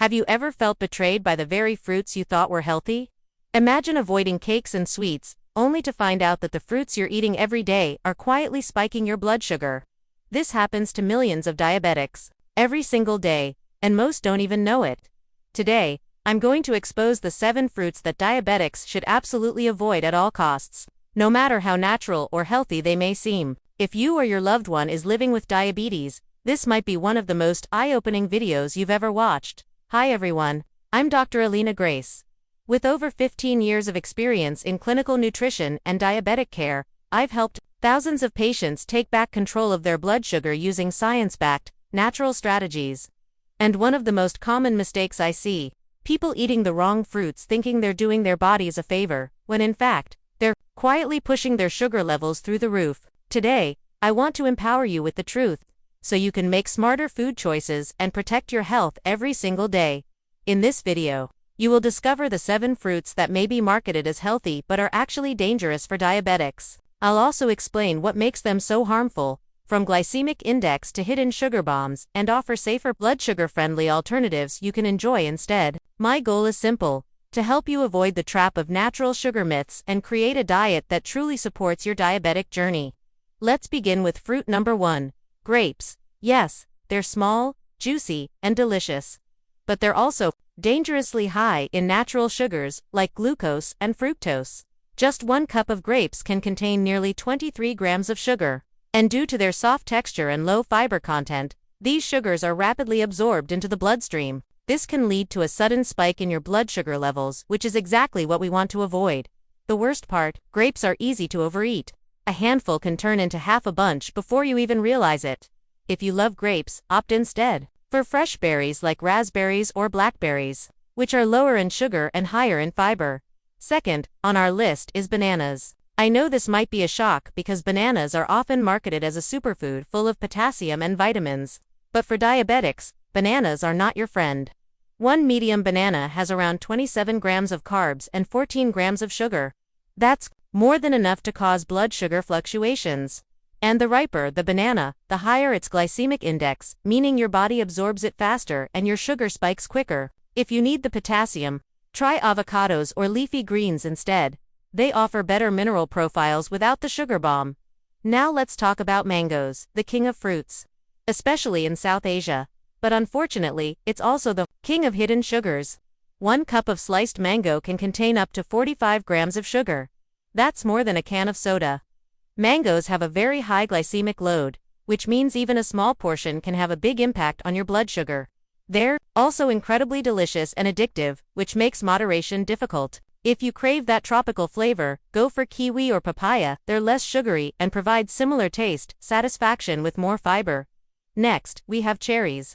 Have you ever felt betrayed by the very fruits you thought were healthy? Imagine avoiding cakes and sweets, only to find out that the fruits you're eating every day are quietly spiking your blood sugar. This happens to millions of diabetics, every single day, and most don't even know it. Today, I'm going to expose the 7 fruits that diabetics should absolutely avoid at all costs, no matter how natural or healthy they may seem. If you or your loved one is living with diabetes, this might be one of the most eye-opening videos you've ever watched. Hi everyone, I'm Dr. Alina Grace. With over 15 years of experience in clinical nutrition and diabetic care, I've helped thousands of patients take back control of their blood sugar using science-backed, natural strategies. And one of the most common mistakes I see, people eating the wrong fruits thinking they're doing their bodies a favor, when in fact, they're quietly pushing their sugar levels through the roof. Today, I want to empower you with the truth, so you can make smarter food choices and protect your health every single day. In this video, you will discover the 7 fruits that may be marketed as healthy but are actually dangerous for diabetics. I'll also explain what makes them so harmful, from glycemic index to hidden sugar bombs, and offer safer blood sugar-friendly alternatives you can enjoy instead. My goal is simple: to help you avoid the trap of natural sugar myths and create a diet that truly supports your diabetic journey. Let's begin with fruit number 1. Grapes. Yes, they're small, juicy, and delicious. But they're also dangerously high in natural sugars like glucose and fructose. Just 1 cup of grapes can contain nearly 23 grams of sugar. And due to their soft texture and low fiber content, these sugars are rapidly absorbed into the bloodstream. This can lead to a sudden spike in your blood sugar levels, which is exactly what we want to avoid. The worst part, grapes are easy to overeat. A handful can turn into half a bunch before you even realize it. If you love grapes, opt instead for fresh berries like raspberries or blackberries, which are lower in sugar and higher in fiber. Second, on our list is bananas. I know this might be a shock because bananas are often marketed as a superfood full of potassium and vitamins. But for diabetics, bananas are not your friend. 1 medium banana has around 27 grams of carbs and 14 grams of sugar. That's more than enough to cause blood sugar fluctuations. And the riper the banana, the higher its glycemic index, meaning your body absorbs it faster and your sugar spikes quicker. If you need the potassium, try avocados or leafy greens instead. They offer better mineral profiles without the sugar bomb. Now let's talk about mangoes, the king of fruits. Especially in South Asia. But unfortunately, it's also the king of hidden sugars. 1 cup of sliced mango can contain up to 45 grams of sugar. That's more than a can of soda. Mangoes have a very high glycemic load, which means even a small portion can have a big impact on your blood sugar. They're also incredibly delicious and addictive, which makes moderation difficult. If you crave that tropical flavor, go for kiwi or papaya. They're less sugary and provide similar taste, satisfaction with more fiber. Next, we have cherries.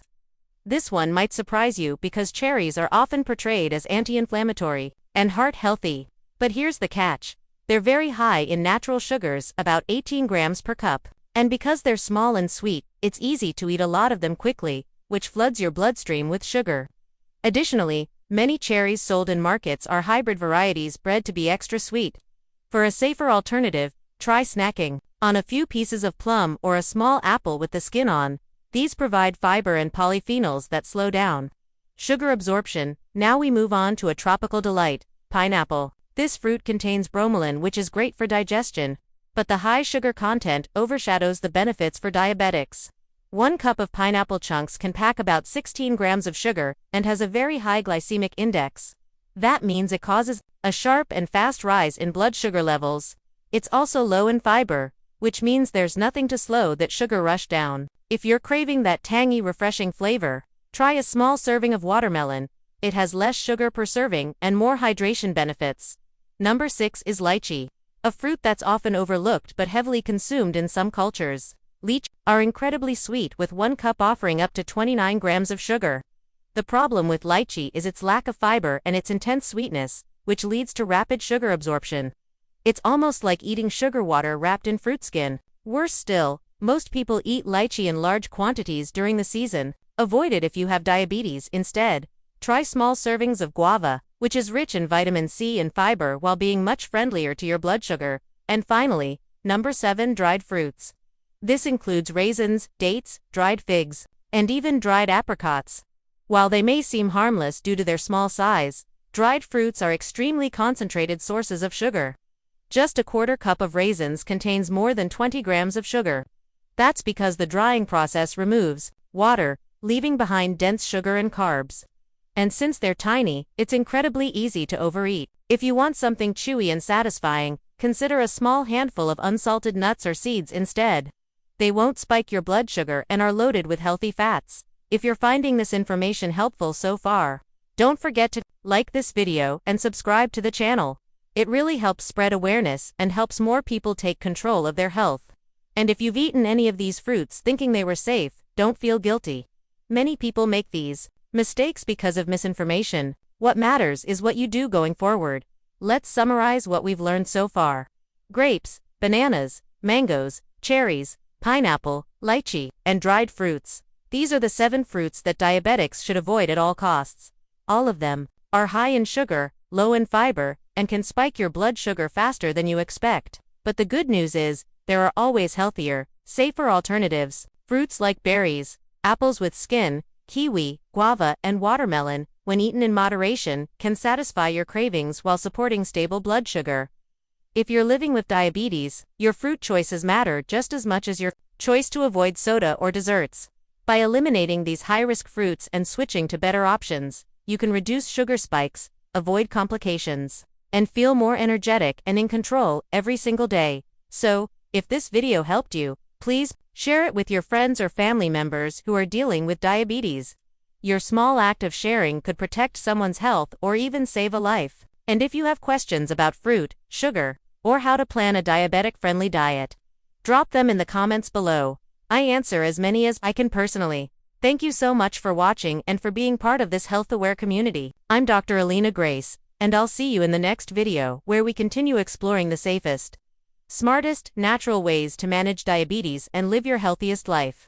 This one might surprise you because cherries are often portrayed as anti-inflammatory and heart-healthy. But here's the catch. They're very high in natural sugars, about 18 grams per cup. And because they're small and sweet, it's easy to eat a lot of them quickly, which floods your bloodstream with sugar. Additionally, many cherries sold in markets are hybrid varieties bred to be extra sweet. For a safer alternative, try snacking on a few pieces of plum or a small apple with the skin on. These provide fiber and polyphenols that slow down sugar absorption. Now we move on to a tropical delight, pineapple. This fruit contains bromelain, which is great for digestion, but the high sugar content overshadows the benefits for diabetics. 1 cup of pineapple chunks can pack about 16 grams of sugar and has a very high glycemic index. That means it causes a sharp and fast rise in blood sugar levels. It's also low in fiber, which means there's nothing to slow that sugar rush down. If you're craving that tangy, refreshing flavor, try a small serving of watermelon. It has less sugar per serving and more hydration benefits. Number 6 is lychee, a fruit that's often overlooked but heavily consumed in some cultures. Lychee are incredibly sweet, with 1 cup offering up to 29 grams of sugar. The problem with lychee is its lack of fiber and its intense sweetness, which leads to rapid sugar absorption. It's almost like eating sugar water wrapped in fruit skin. Worse still, most people eat lychee in large quantities during the season. Avoid it if you have diabetes. Instead, try small servings of guava, which is rich in vitamin C and fiber while being much friendlier to your blood sugar. And finally, number 7, dried fruits. This includes raisins, dates, dried figs, and even dried apricots. While they may seem harmless due to their small size, dried fruits are extremely concentrated sources of sugar. Just a quarter cup of raisins contains more than 20 grams of sugar. That's because the drying process removes water, leaving behind dense sugar and carbs. And since they're tiny, it's incredibly easy to overeat. If you want something chewy and satisfying, consider a small handful of unsalted nuts or seeds instead. They won't spike your blood sugar and are loaded with healthy fats. If you're finding this information helpful so far, don't forget to like this video and subscribe to the channel. It really helps spread awareness and helps more people take control of their health. And if you've eaten any of these fruits thinking they were safe, don't feel guilty. Many people make these mistakes because of misinformation. What matters is what you do going forward. Let's summarize what we've learned so far. Grapes, bananas, mangoes, cherries, pineapple, lychee, and dried fruits. These are the 7 fruits that diabetics should avoid at all costs. All of them are high in sugar, low in fiber, and can spike your blood sugar faster than you expect. But the good news is, there are always healthier, safer alternatives. Fruits like berries, apples with skin, kiwi, guava, and watermelon, when eaten in moderation, can satisfy your cravings while supporting stable blood sugar. If you're living with diabetes, your fruit choices matter just as much as your choice to avoid soda or desserts. By eliminating these high-risk fruits and switching to better options, you can reduce sugar spikes, avoid complications, and feel more energetic and in control every single day. So, if this video helped you, please share it with your friends or family members who are dealing with diabetes. Your small act of sharing could protect someone's health or even save a life. And if you have questions about fruit, sugar, or how to plan a diabetic-friendly diet, drop them in the comments below. I answer as many as I can personally. Thank you so much for watching and for being part of this health-aware community. I'm Dr. Alina Grace, and I'll see you in the next video where we continue exploring the safest, smartest, natural ways to manage diabetes and live your healthiest life.